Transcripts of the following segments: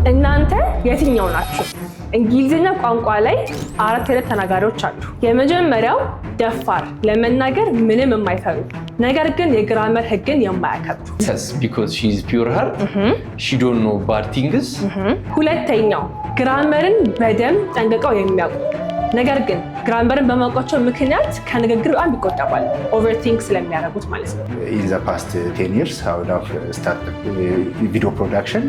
እናንተ የትኛው ናችሁ? እንግሊዝኛ ቋንቋ ላይ 4 አይነት ተናጋሪዎች አሉ። የመጀመሪያው ደፋር፣ ለመናገር ምንም የማይፈሩ ነገር ግን የግራመር ህግን የማያከብሩ። because she is pure heart, she don't know bad things. ሁለተኛው ግራመርን በደንብ ጠንቅቀው የሚያውቁ ነገር ግን ግራመርን በማውቃቸው ምክንያት ከንግግር በጣም ይቆጠባል። ኦቨርቲንክ ስለሚያደርጉት ማለት ነው። In the past 10 years I would have started video production.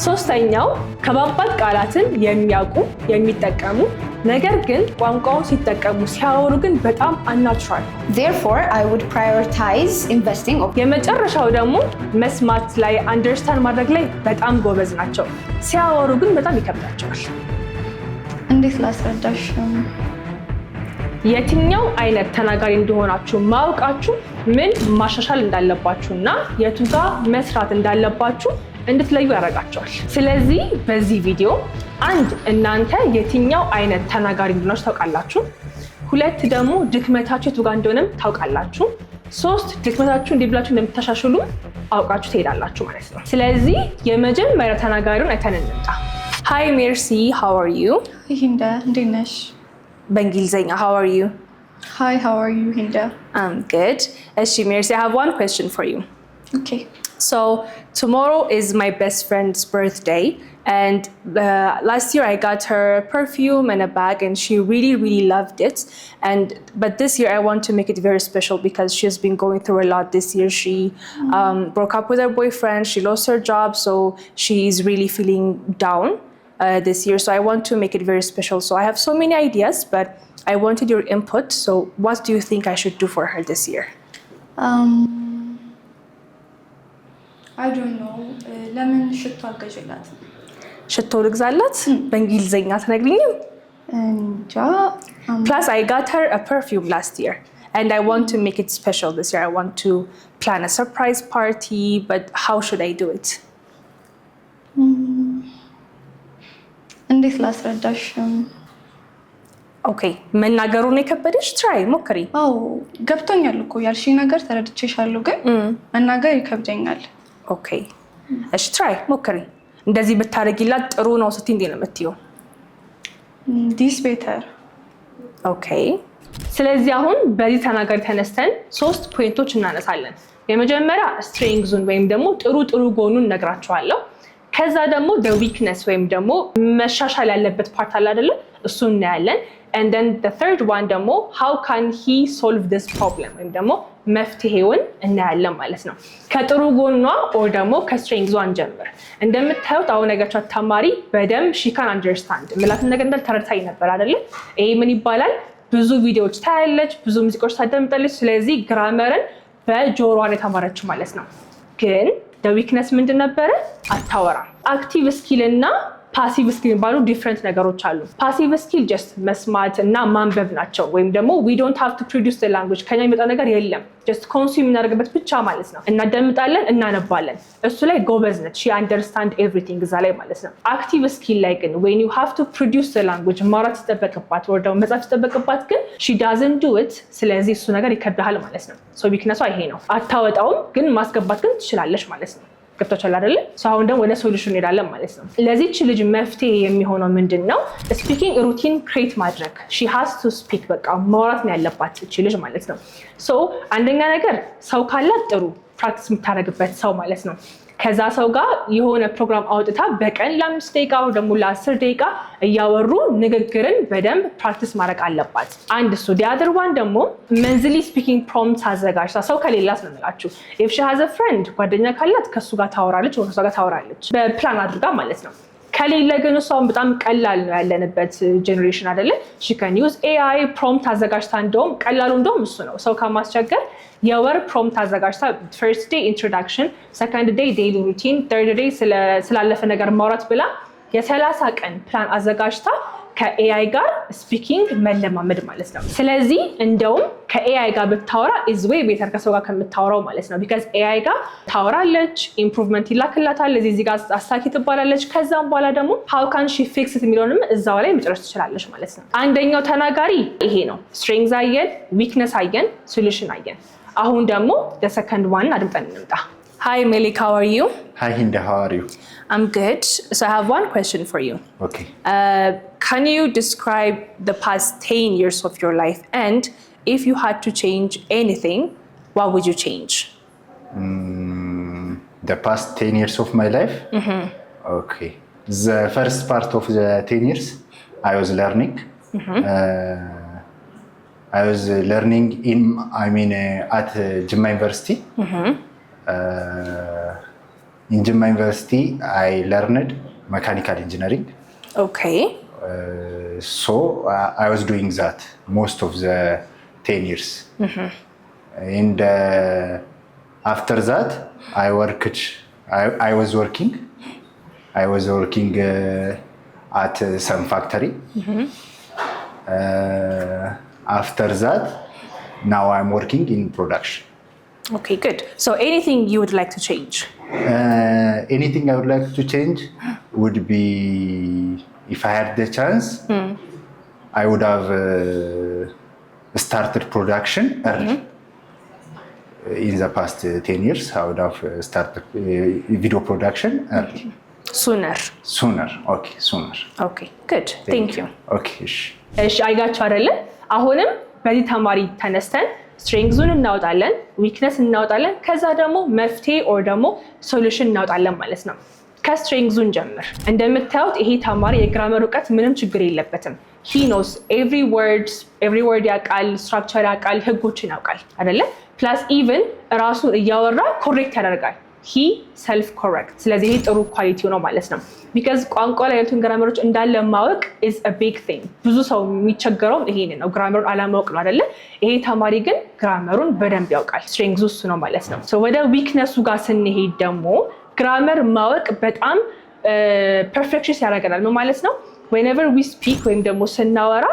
ሶስተኛው ከባባድ ቃላትን የሚያውቁ የሚጠቀሙ ነገር ግን ቋንቋውን ሲጠቀሙ ሲያወሩ ግን በጣም unnatural. Therefore, I would prioritize investing. የመጨረሻው ደግሞ መስማት ላይ አንደርስታንድ ማድረግ ላይ በጣም ጎበዝ ናቸው። ሲያወሩ ግን በጣም ይከብዳቸዋል። እንዴት ላስረዳሽ? የትኛው አይነት ተናጋሪ እንደሆናችሁ ማወቃችሁ ምን ማሻሻል እንዳለባችሁ እና የቱ ጋር መስራት እንዳለባችሁ እንድትለዩ ያደርጋቸዋል። ስለዚህ በዚህ ቪዲዮ አንድ እናንተ የትኛው አይነት ተናጋሪ እንደሆናችሁ ታውቃላችሁ። ሁለት ደግሞ ድክመታችሁ የቱ ጋር እንደሆነም ታውቃላችሁ። ሶስት ድክመታችሁ እንዴት ብላችሁ እንደምታሻሽሉ አውቃችሁ ትሄዳላችሁ ማለት ነው። ስለዚህ የመጀመሪያ ተናጋሪውን አይተን እንምጣ። Hi Mercy, how are you? Hinda, እንዴት ነሽ? በእንግሊዝኛ how are you? Hi, how are you, Hinda? I'm good. እሺ Mercy, I have one question for you. Okay. So tomorrow is my best friend's birthday and last year I got her perfume and a bag and she really loved it, but this year I want to make it very special because she's been going through a lot this year. She broke up with her boyfriend, she lost her job, so she's really feeling down this year, so I want to make it very special. So I have so many ideas, but I wanted your input. So what do you think I should do for her this year? I don't know. ለምን ሽቶ አልገዥላት? ሽቶ ልግዛላት? በእንግሊዝኛ ትነግሪኝም? እንጃ። Plus I got her a perfume last year and I want to make it special this year. I want to plan a surprise party, but how should I do it? እንዴት ላስረዳሽ? ኦኬ መናገሩን የከበደሽ ትራይ ሞክሪ። አዎ ገብቶኛል እኮ ያልሽኝ ነገር ተረድቼሻለሁ፣ ግን መናገር ይከብደኛል። ኦኬ እሺ ትራይ ሞክሪ። እንደዚህ ብታረጊላት ጥሩ ነው ስትይ እንዴ ነው የምትይው? ዲስ ቤተር። ኦኬ ስለዚህ አሁን በዚህ ተናጋሪ ተነስተን 3 ፖይንቶች እናነሳለን። የመጀመሪያ ስትሬንግዙን ወይም ደግሞ ጥሩ ጎኑን ነግራችኋለሁ። ከዛ ደግሞ the weakness ወይም ደግሞ መሻሻል ያለበት ፓርት አለ አይደለ? እሱ እናያለን። and then the third one ደግሞ how can he solve this problem ወይም ደግሞ መፍትሄውን እናያለን ማለት ነው። ከጥሩ ጎኗ or ደግሞ ከስትሬንግዟ እንጀምር። እንደምታዩት አሁን ነገቻት ተማሪ በደንብ she can understand ምላትን ነገር እንዳል ተረድታይ ነበር አይደለ? ይሄ ምን ይባላል? ብዙ ቪዲዮዎች ታያለች፣ ብዙ ሙዚቃዎች ታዳምጣለች። ስለዚህ ግራመርን በጆሮዋ ላይ ተማረች ማለት ነው። ግን the weakness ምንድን ነበረ? አታወራም። አክቲቭ ስኪል እና ፓሲቭ ስኪል የሚባሉ ዲፍረንት ነገሮች አሉ። ፓሲቭ ስኪል ጀስት መስማት እና ማንበብ ናቸው። ወይም ደግሞ we don't have to produce the language ከኛ የሚመጣ ነገር የለም። ጀስት ኮንሱም የምናደርግበት ብቻ ማለት ነው። እናዳምጣለን፣ እናነባለን። እሱ ላይ ጎበዝ ነች። she understand everything እዛ ላይ ማለት ነው። አክቲቭ ስኪል ላይ ግን when you have to produce the language ማውራት ሲጠበቅባት ወይ ደግሞ መጻፍ ሲጠበቅባት ግን she doesn't do it። ስለዚህ እሱ ነገር ይከብዳል ማለት ነው። ሶ ዊክነሷ ይሄ ነው። አታወጣውም ግን ማስገባት ግን ትችላለች ማለት ነው። ገብቶሻል አይደል? አሁን ደግሞ ወደ ሶሉሽን እንሄዳለን ማለት ነው። ለዚህች ልጅ መፍትሄ የሚሆነው ምንድነው? ስፒኪንግ ሩቲን ክሬት ማድረግ። she has to speak በቃ ማውራት ነው ያለባት እቺ ልጅ ማለት ነው። ሶ አንደኛ ነገር ሰው ካላት ጥሩ ፕራክቲስ የምታደርግበት ሰው ማለት ነው። ከዛ ሰው ጋር የሆነ ፕሮግራም አውጥታ በቀን ለ5 ደቂቃ ወይ ደግሞ ለ10 ደቂቃ እያወሩ ንግግርን በደንብ ፕራክቲስ ማድረግ አለባት። አንድ እሱ the other one ደግሞ መንዝሊ ስፒኪንግ ፕሮምፕት አዘጋጅታ ሰው ከሌላት ነው የምላችሁ if she has a friend ጓደኛ ካላት ከሱ ጋር ታወራለች ወይ ከሱ ጋር ታወራለች በፕላን አድርጋ ማለት ነው። ከሌለ ግን እሷን በጣም ቀላል ነው ያለንበት ጄኔሬሽን አይደለ? she can use AI ፕሮምፕት አዘጋጅታ እንደውም ቀላሉ እንደውም እሱ ነው ሰው ከማስቸገር የወር ፕሮምፕት አዘጋጅታ first day introduction, second day daily routine, third day ስላለፈ ነገር ማውራት ብላ የ30 ቀን ፕላን አዘጋጅታ ከኤአይ ጋር ስፒኪንግ መለማመድ ማለት ነው። ስለዚህ እንደውም ከኤአይ ጋር ብታወራ is way better ከሰው ጋር ከምታወራው ማለት ነው። because ኤአይ ጋር ታወራለች፣ ኢምፕሩቭመንት ይላክላታል፣ እዚህ ጋር አስታኪ ትባላለች። ከዛም በኋላ ደግሞ how can she fix it የሚለውንም እዛው ላይ መጨረስ ትችላለች ማለት ነው። አንደኛው ተናጋሪ ይሄ ነው። ስትሬንግዝ አየን፣ ዊክነስ አየን፣ ሶሉሽን አየን። አሁን ደግሞ the second one አድምጠን እንምጣ። Hi, Melik. How are you? Hi, Hinda. How are you? I'm good. So I have one question for you. Okay. Can you describe the past 10 years of your life? And if you had to change anything, what would you change? The past 10 years of my life? Okay. The first part of the 10 years, I was learning. I was learning at Jimma University. In Jimma University, I learned mechanical engineering. Okay. So I was doing that most of the 10 years. And after that, I was working. I was working at some factory. After that, now I'm working in production. Okay, good. So anything you would like to change? Anything I would like to change would be, if I had the chance, I would have started production early. In the past 10 years, I would have started video production early. Sooner. Okay, sooner. Okay, good. Thank you. Okay. እሺ አይጋችሁ አይደለ? አሁንም በዚህ ተማሪ ተነስተን ስትሬንግዙን እናወጣለን፣ ዊክነስ እናወጣለን፣ ከዛ ደግሞ መፍትሄ ኦር ደግሞ ሶሉሽን እናወጣለን ማለት ነው። ከስትሬንግዙን ጀምር። እንደምታዩት ይሄ ተማሪ የግራመር እውቀት ምንም ችግር የለበትም። he knows every word ያውቃል፣ ስትራክቸር ያውቃል፣ ህጎችን ያውቃል አይደለ? ፕላስ ኢቭን ራሱን እያወራ ኮሬክት ያደርጋል። he self correct። ስለዚህ ይሄ ጥሩ ኳሊቲ ነው ማለት ነው። ቢካዝ ቋንቋ ላይ ያሉትን ግራመሮች እንዳለ ማወቅ is a big thing። ብዙ ሰው የሚቸገረው ይሄን ነው፣ ግራመሩን አለማወቅ ነው አይደለ? ይሄ ተማሪ ግን ግራመሩን በደንብ ያውቃል። ስትሬንግዙ እሱ ነው ማለት ነው። ወደ ዊክነሱ ጋር ስንሄድ ደግሞ ግራመር ማወቅ በጣም ፐርፌክሽንስ ያደርገናል ነው ማለት ነው። whenever we speak ወይም ደግሞ ስናወራ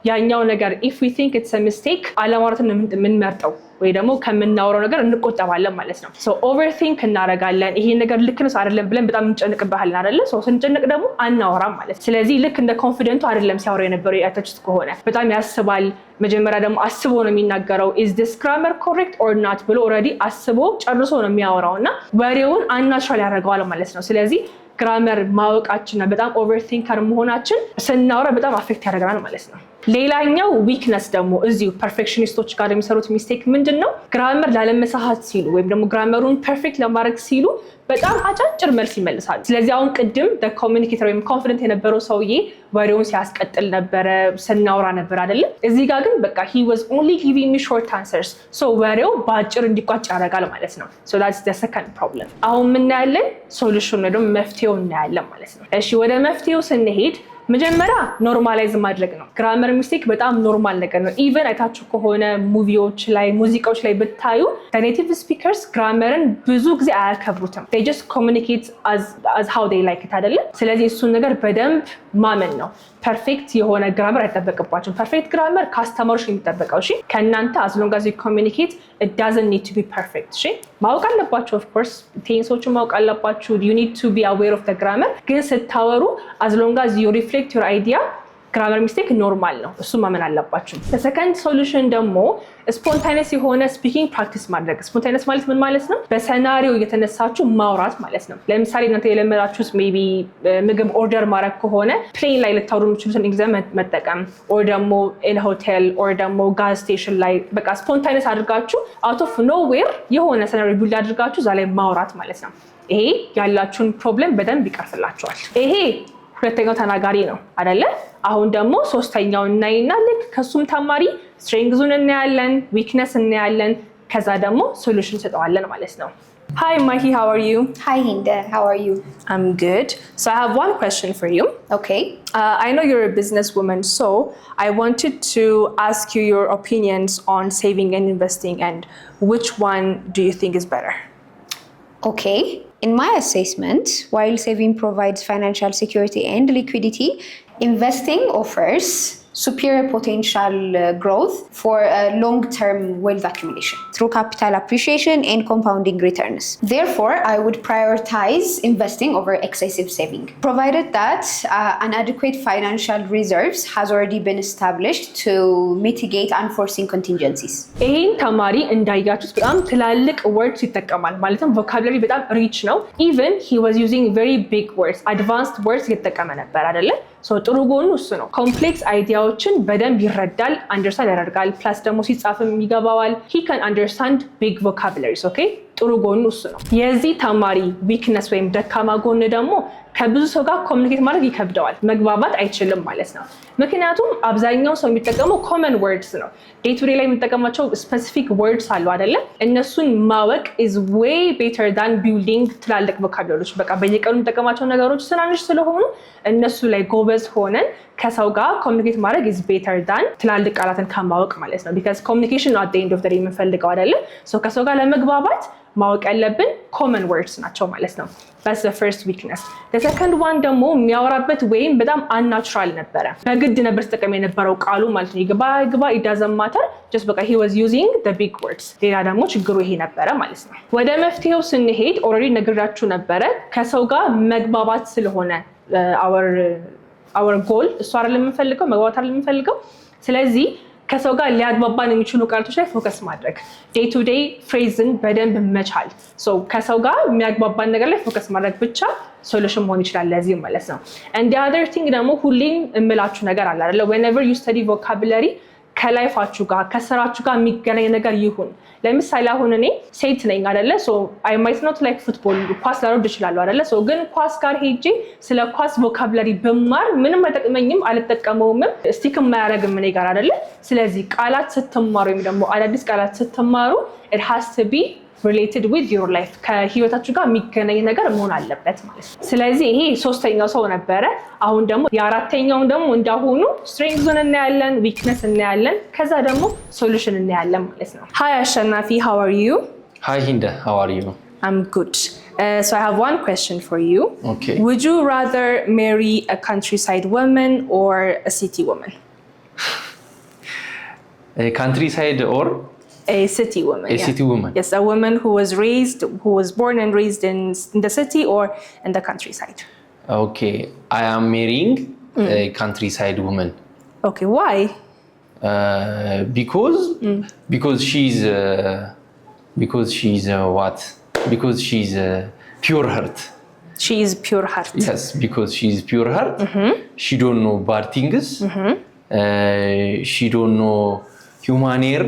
ያኛው ነገር if we think it's a mistake አለማውራትን የምንመርጠው ወይ ደግሞ ከምናወራው ነገር እንቆጠባለን ማለት ነው። ኦቨርቲንክ እናደርጋለን። ይሄ ነገር ልክ ነው አይደለም ብለን በጣም እንጨንቅበታለን አይደለ? ስንጨንቅ ደግሞ አናወራም ማለት። ስለዚህ ልክ እንደ ኮንፊደንቱ አይደለም ሲያወራ የነበረው ያተችት ከሆነ በጣም ያስባል። መጀመሪያ ደግሞ አስቦ ነው የሚናገረው። is this grammar correct or not ብሎ ኦልሬዲ አስቦ ጨርሶ ነው የሚያወራው እና ወሬውን አናቹራል ያደርገዋል ማለት ነው። ስለዚህ ግራመር ማወቃችንና በጣም ኦቨርቲንከር መሆናችን ስናወራ በጣም አፌክት ያደርገናል ማለት ነው። ሌላኛው ዊክነስ ደግሞ እዚሁ ፐርፌክሽኒስቶች ጋር የሚሰሩት ሚስቴክ ምንድን ነው? ግራመር ላለመሳሳት ሲሉ ወይም ደግሞ ግራመሩን ፐርፌክት ለማድረግ ሲሉ በጣም አጫጭር መልስ ይመልሳሉ። ስለዚህ አሁን ቅድም ኮሚኒኬተር ወይም ኮንፊደንት የነበረው ሰውዬ ወሬውን ሲያስቀጥል ነበረ፣ ስናወራ ነበር አይደለም? እዚህ ጋር ግን በቃ he was only giving me short answers so ወሬው በአጭር እንዲቋጭ ያደርጋል ማለት ነው። so that's the second problem። አሁን የምናያለን ሶሉሽን ወይ ደግሞ መፍትሄው እናያለን ማለት ነው። እሺ ወደ መፍትሄው ስንሄድ መጀመሪያ ኖርማላይዝ ማድረግ ነው። ግራመር ሚስቴክ በጣም ኖርማል ነገር ነው። ኢቨን አይታችሁ ከሆነ ሙቪዎች ላይ ሙዚቃዎች ላይ ብታዩ ኔቲቭ ስፒከርስ ግራመርን ብዙ ጊዜ አያከብሩትም። they just communicate as how they like it አይደለም? ስለዚህ እሱን ነገር በደንብ ማመን ነው። ፐርፌክት የሆነ ግራመር አይጠበቅባችሁም። ፐርፌክት ግራመር ከአስተማሪዎች ነው የሚጠበቀው። እሺ ከእናንተ as long as you communicate it doesn't need to be perfect። እሺ ማወቅ አለባችሁ of course ቴንሶችን ማወቅ አለባችሁ። you need to be aware of the grammar። ግን ስታወሩ as long as you reflect your idea ግራመር ሚስቴክ ኖርማል ነው። እሱ ማመን አለባችሁ። ሰከንድ ሶሉሽን ደግሞ ስፖንታኒየስ የሆነ ስፒኪንግ ፕራክቲስ ማድረግ። ስፖንታኒየስ ማለት ምን ማለት ነው? በሰናሪዮ እየተነሳችሁ ማውራት ማለት ነው። ለምሳሌ እናንተ የለመዳችሁት ሜይ ቢ ምግብ ኦርደር ማድረግ ከሆነ ፕሌን ላይ ልታወሩ የምትችሉትን ኤግዛም መጠቀም ኦር ደግሞ ኢን ሆቴል ኦር ደግሞ ጋዝ ስቴሽን ላይ በቃ ስፖንታኒየስ አድርጋችሁ አውት ኦፍ ኖዌር የሆነ ሰናሪዮ ቢልድ አድርጋችሁ እዛ ላይ ማውራት ማለት ነው። ይሄ ያላችሁን ፕሮብለም በደንብ ይቀርፍላችኋል። ይሄ ሁለተኛው ተናጋሪ ነው አይደለ? አሁን ደግሞ ሶስተኛው እናይና ልክ ከሱም ተማሪ ስትሬንግዙን እናያለን፣ ዊክነስ እናያለን፣ ከዛ ደግሞ ሶሉሽን ሰጠዋለን ማለት ነው። Hi Mahi, how are you? Hi Hinda, how are you? I'm good. So I have one question for you. Okay. I know you're a businesswoman, so I wanted to ask you your opinions on saving and investing and which one do you think is better? Okay. In my assessment, while saving provides financial security and liquidity, investing offers superior potential growth for long-term wealth accumulation through capital appreciation and compounding returns. Therefore, I would prioritize investing over excessive saving, provided that an adequate financial reserves has already been established to mitigate unforeseen contingencies. ይህን ተማሪ እንዳያችሁት በጣም ትላልቅ words ይጠቀማል ማለትም vocabulary በጣም rich ነው. Even he was using very big words, advanced words እየተጠቀመ ነበር አይደለ? So ጥሩ ጎኑ እሱ ነው። ኮምፕሌክስ አይዲያዎችን በደንብ ይረዳል፣ አንደርስታንድ ያደርጋል፣ ፕላስ ደግሞ ሲጻፍም ይገባዋል። he can understand big vocabularies, okay? ጥሩ ጎኑ እሱ ነው። የዚህ ተማሪ ዊክነስ ወይም ደካማ ጎን ደግሞ ከብዙ ሰው ጋር ኮሚኒኬት ማድረግ ይከብደዋል፣ መግባባት አይችልም ማለት ነው። ምክንያቱም አብዛኛው ሰው የሚጠቀመው ኮመን ወርድስ ነው። ዴይ ቱ ዴይ ላይ የሚጠቀማቸው ስፔሲፊክ ወርድስ አሉ አይደለ? እነሱን ማወቅ is way better than building ትላልቅ ቮካብላሪዎች። በቃ በየቀኑ የሚጠቀማቸው ነገሮች ትናንሽ ስለሆኑ እነሱ ላይ ጎበዝ ሆነን ከሰው ጋር ኮሚኒኬት ማድረግ is better than ትላልቅ ቃላትን ከማወቅ ማለት ነው። because communication at the end of the day የምንፈልገው አይደለ? so ከሰው ጋር ለመግባባት ማወቅ ያለብን ኮመን ወርድስ ናቸው ማለት ነው። that's the first weakness. the second one ደግሞ የሚያወራበት ወይም በጣም unnatural ነበረ። በግድ ነበር ተጠቀም የነበረው ቃሉ ማለት ነው። ይግባ it doesn't matter, just በቃ he was using the big words. ሌላ ደግሞ ችግሩ ይሄ ነበረ ማለት ነው። ወደ መፍትሄው ስንሄድ already ነግራችሁ ነበረ ከሰው ጋር መግባባት ስለሆነ our goal እሱ አይደለም የምንፈልገው፣ መግባባት አይደለም የምንፈልገው። ስለዚህ ከሰው ጋር ሊያግባባን የሚችሉ ቃላቶች ላይ ፎከስ ማድረግ፣ ዴይ ቱ ዴይ ፍሬዝን በደንብ መቻል። ከሰው ጋር የሚያግባባን ነገር ላይ ፎከስ ማድረግ ብቻ ሶሉሽን መሆን ይችላል ለዚህ ማለት ነው። and the other thing ደግሞ ሁሌም እምላችሁ ነገር አለ አይደለ? whenever you study vocabulary ከላይፋችሁ ጋር ከስራችሁ ጋር የሚገናኝ ነገር ይሁን። ለምሳሌ አሁን እኔ ሴት ነኝ አይደለ? so I might not like football, ኳስ ላልወድ እችላለሁ አይደለ? so ግን ኳስ ጋር ሄጄ ስለ ኳስ vocabulary ብማር ምንም አይጠቅመኝም፣ አልጠቀመውም፣ ስቲክም ማያረግም እኔ ጋር አይደለ? ስለዚህ ቃላት ስትማሩ ወይም ደግሞ አዳዲስ ቃላት ስትማሩ it has to be related with your life, ከህይወታችሁ ጋር የሚገናኝ ነገር መሆን አለበት ማለት ነው። ስለዚህ ይሄ ሶስተኛው ሰው ነበረ። አሁን ደግሞ የአራተኛውን ደግሞ እንዳሁኑ strengths እናያለን፣ weakness እናያለን፣ ከዛ ደግሞ solution እናያለን ማለት ነው። Hi Ashanafi, how are you? Hi Hinda, how are you? I'm good. So I have one question for you. Okay. Would you rather marry a countryside woman or a city woman? A countryside or A city woman. a city woman? Yes, a woman who was born and raised in the city or in the countryside. Okay, I am marrying a countryside woman. Okay, why? Because she's what? Because she's pure heart. She is pure heart. Yes, because she's pure heart. She don't know bad things. She don't know human hair.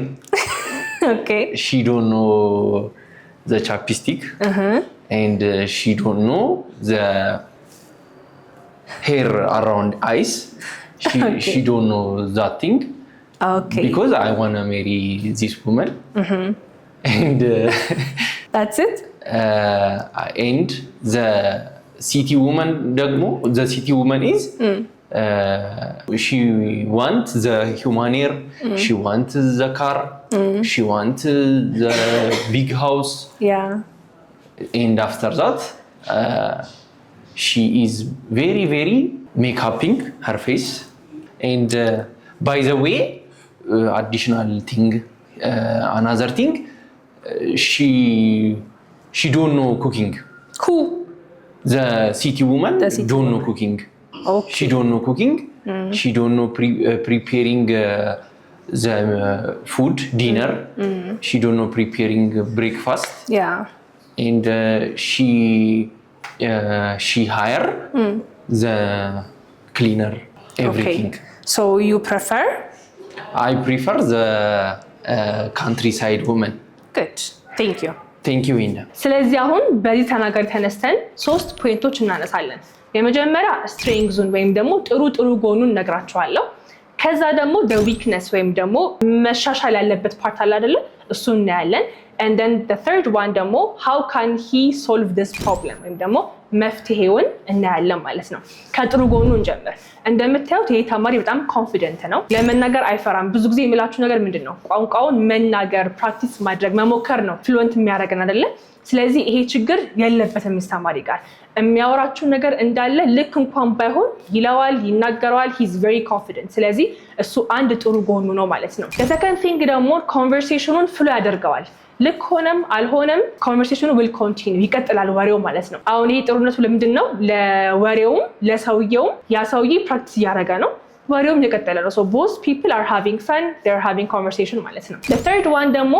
Okay. She don't know the chapstick. And she don't know the hair around eyes. She don't know that thing. Okay. Because I want to marry this woman. And that's it? And the city woman is she wants the human hair, she wants the car, she wants the big house. Yeah. And after that, she is very, very make-upping her face. And by the way, additional thing, another thing, she don't know cooking. Who? The city woman don't know cooking. Okay. She don't know cooking. She don't know preparing the food, dinner. She don't know preparing breakfast. Yeah. And she hire the cleaner, everything. Okay. So you prefer? I prefer the countryside woman. Good. Thank you. Thank you, Inda. ስለዚህ አሁን በዚህ ተናጋሪ ተነስተን 3 ፖይንቶች እናነሳለን። የመጀመሪያ ስትሬንግዙን ወይም ደግሞ ጥሩ ጎኑን ነግራችኋለሁ። ከዛ ደግሞ the weakness ወይም ደግሞ መሻሻል ያለበት ፓርት አለ አይደለ? እሱን እናያለን። and then the third one ደግሞ how can he solve this problem ወይም ደግሞ መፍትሄውን እናያለን ማለት ነው። ከጥሩ ጎኑ እንጀምር። እንደምታዩት ይሄ ተማሪ በጣም ኮንፊደንት ነው፣ ለመናገር አይፈራም። ብዙ ጊዜ የምላችሁ ነገር ምንድነው ቋንቋውን መናገር ፕራክቲስ ማድረግ መሞከር ነው ፍሉዌንት የሚያደርገን አይደለ? ስለዚህ ይሄ ችግር የለበትም ተማሪ ጋር የሚያወራችሁ ነገር እንዳለ ልክ እንኳን ባይሆን ይለዋል፣ ይናገረዋል። he's very confident። ስለዚህ እሱ አንድ ጥሩ ጎኑ ነው ማለት ነው። the second thing ደግሞ ኮንቨርሴሽኑን ፍሎ ያደርገዋል። ልክ ሆነም አልሆነም ኮንቨርሴሽኑ will continue ይቀጥላል ወሬው ማለት ነው። አሁን ይሄ ጥሩነቱ ለምንድን ነው? ለወሬውም ለሰውየውም ያ ሰውዬ ፕራክቲስ እያደረገ ነው፣ ወሬውም እየቀጠለ ነው። so both people are having fun, they're having conversation ማለት ነው። the third one ደግሞ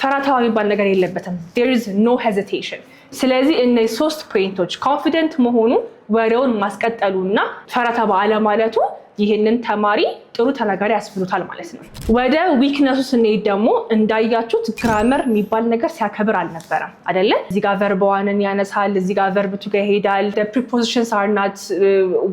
ፈራታው የሚባል ነገር የለበትም። there is no hesitation። ስለዚህ እነዚህ ሶስት ፖይንቶች ኮንፊደንት መሆኑ፣ ወሬውን ማስቀጠሉና ፈራታ ባለማለቱ ይህንን ተማሪ ጥሩ ተናጋሪ ያስብሉታል ማለት ነው። ወደ ዊክነሱ ስንሄድ ደግሞ እንዳያችሁት ግራመር የሚባል ነገር ሲያከብር አልነበረም አይደለ? እዚህ ጋር ቨርብ ዋንን ያነሳል፣ እዚህ ጋር ቨርብ ቱ ጋር ይሄዳል። the prepositions are not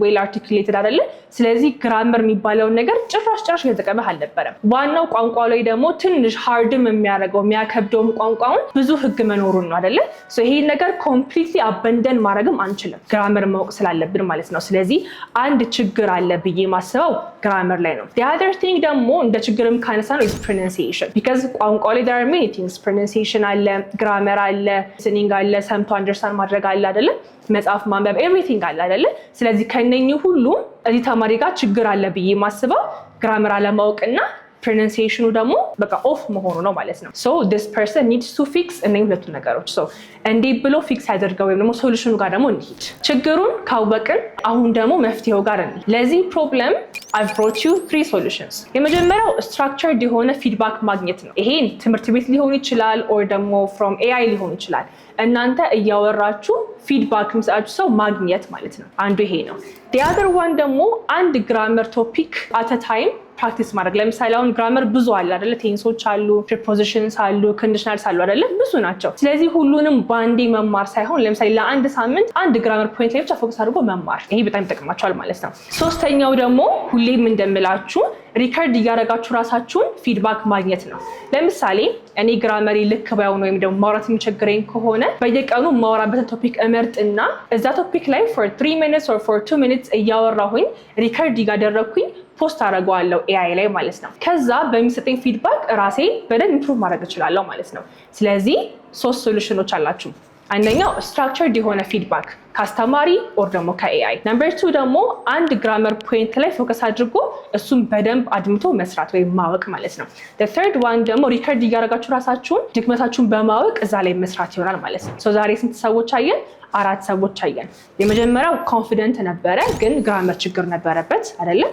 well articulated አይደለ? ስለዚህ ግራመር የሚባለውን ነገር ጭራሽ እየተጠቀመ አልነበረም። ዋናው ቋንቋ ላይ ደግሞ ትንሽ ሃርድም የሚያደርገው የሚያከብደውም ቋንቋውን ብዙ ህግ መኖሩን ነው አይደለ? ይሄ ነገር ኮምፕሊትሊ አበንደን ማድረግም አንችልም ግራመር ማወቅ ስላለብን ማለት ነው። ስለዚህ አንድ ችግር አለ ብዬ ማስበው ግራመር ላይ ነው። the other thing ደግሞ እንደ ችግርም ካነሳ ነው is pronunciation because ቋንቋ ላይ there are many things pronunciation አለ፣ ግራመር አለ፣ listening አለ፣ ሰምቶ አንደርስታንድ ማድረግ አለ አይደለ? መጽሐፍ ማንበብ ኤቭሪቲንግ አለ አይደለ? ስለዚህ ከነኚህ ሁሉ እዚህ ተማሪ ጋር ችግር አለ ብዬ ማስበው ግራመር አለማወቅና pronunciation ደግሞ በቃ ኦፍ መሆኑ ነው ማለት ነው። so this person needs to fix እነኚህ ሁለቱ ነገሮች so እንዴ ብሎ ፊክስ ያደርገው ወይም ደግሞ ሶሉሽኑ ጋር ደግሞ እንሂድ። ችግሩን ካወቅን አሁን ደግሞ መፍትሄው ጋር እንሂድ። ለዚህ ፕሮብለም I've brought you 3 solutions። የመጀመሪያው structured የሆነ ፊድባክ ማግኘት ነው። ይሄን ትምህርት ቤት ሊሆን ይችላል or ደግሞ from AI ሊሆን ይችላል። እናንተ እያወራችሁ ፊድባክ የሚሰጣችሁ ሰው ማግኘት ማለት ነው። አንዱ ይሄ ነው። the other one ደግሞ አንድ ግራመር ቶፒክ at a time ፕራክቲስ ማድረግ። ለምሳሌ አሁን ግራመር ብዙ አለ አይደለ? ቴንሶች አሉ፣ ፕሪፖዚሽንስ አሉ፣ ኮንዲሽናልስ አሉ አይደለ? ብዙ ናቸው። ስለዚህ ሁሉንም ባንዴ መማር ሳይሆን ለምሳሌ ለአንድ ሳምንት አንድ ግራመር ፖይንት ላይ ብቻ ፎከስ አድርጎ መማር፣ ይሄ በጣም ይጠቅማቸዋል ማለት ነው። ሶስተኛው ደግሞ ሁሌም እንደምላችሁ ሪከርድ እያደረጋችሁ ራሳችሁን ፊድባክ ማግኘት ነው። ለምሳሌ እኔ ግራመሪ ልክ ባይሆን ወይም ደግሞ ማውራት የሚቸግረኝ ከሆነ በየቀኑ ማውራበትን ቶፒክ እመርጥና እዛ ቶፒክ ላይ for 3 minutes or for 2 minutes እያወራሁኝ ሪከርድ እያደረግኩኝ ፖስት አደርገዋለሁ AI ላይ ማለት ነው። ከዛ በሚሰጠኝ ፊድባክ ራሴ በደንብ ኢምፕሩቭ ማድረግ እችላለሁ ማለት ነው። ስለዚህ 3 ሶሉሽኖች አላችሁ። አንደኛው ስትራክቸርድ የሆነ ፊድባክ ከአስተማሪ ኦር ደግሞ ከኤአይ። ነምበር 2 ደግሞ አንድ ግራመር ፖይንት ላይ ፎከስ አድርጎ እሱም በደንብ አድምቶ መስራት ወይም ማወቅ ማለት ነው። the third one ደግሞ ሪከርድ እያደረጋችሁ ራሳችሁን ድክመታችሁን በማወቅ እዛ ላይ መስራት ይሆናል ማለት ነው። ዛሬ ስንት ሰዎች አየን? 4 ሰዎች አየን። የመጀመሪያው ኮንፊደንት ነበረ ግን ግራመር ችግር ነበረበት አይደለም?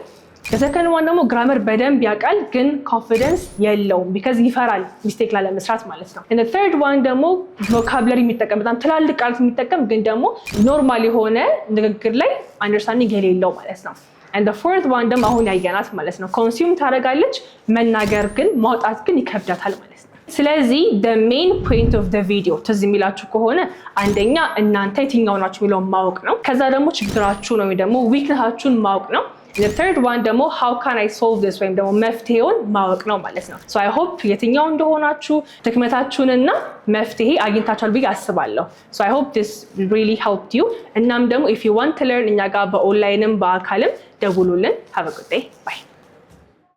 ከሰከንድ ዋን ደግሞ ግራመር በደንብ ያውቃል ግን ኮንፊደንስ የለውም ቢካዝ ይፈራል ሚስቴክ ላለመስራት ማለት ነው። and the third one ደግሞ ቮካብለሪ የሚጠቀም በጣም ትላልቅ ቃላት የሚጠቀም ግን ደግሞ ኖርማል የሆነ ንግግር ላይ አንደርስታንዲንግ የሌለው ማለት ነው። and the fourth one ደግሞ አሁን ያየናት ማለት ነው ኮንሱም ታደርጋለች መናገር ግን ማውጣት ግን ይከብዳታል ማለት ነው። ስለዚህ the main point of the video ትዝ የሚላችሁ ከሆነ አንደኛ እናንተ የትኛው ናችሁ የሚለውን ማወቅ ነው። ከዛ ደግሞ ችግራችሁ ነው ወይ ደግሞ ዊክነሳችሁን ማወቅ ነው። the third one ደግሞ how can I solve this ወይም ደግሞ መፍትሄውን ማወቅ ነው ማለት ነው። so I hope የትኛው እንደሆናችሁ ድክመታችሁንና መፍትሄ አግኝታችኋል ብዬ አስባለሁ። so I hope this really helped you። እናም ደግሞ if you want to learn እኛ ጋር በኦንላይንም በአካልም ደውሉልን። have a good day. bye